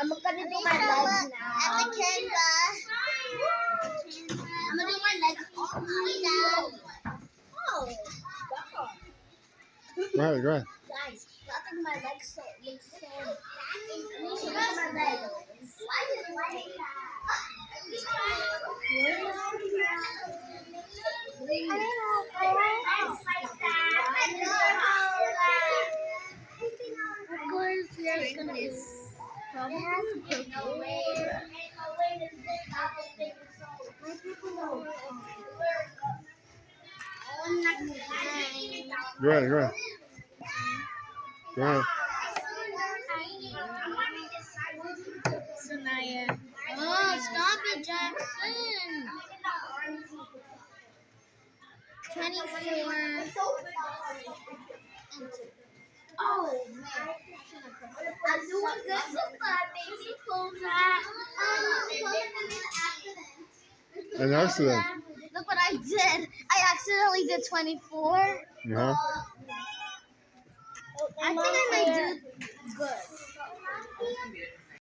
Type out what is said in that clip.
I'm gonna do my legs now. At the camera. I'm gonna do my legs. Oh, God. Go ahead, go ahead. Guys, I think my legs so look so. Look at my legs. Why is it like Of course, there's gonna be probably ain't no way this apple thing is so. Go ahead, go ahead. Go ahead. Sanaya. Oh, stop it, Jackson. 24. Oh, man. I'm doing good so far, baby. Close that. An accident. Look what I did. I accidentally did 24. Uh-huh. I think I might do good.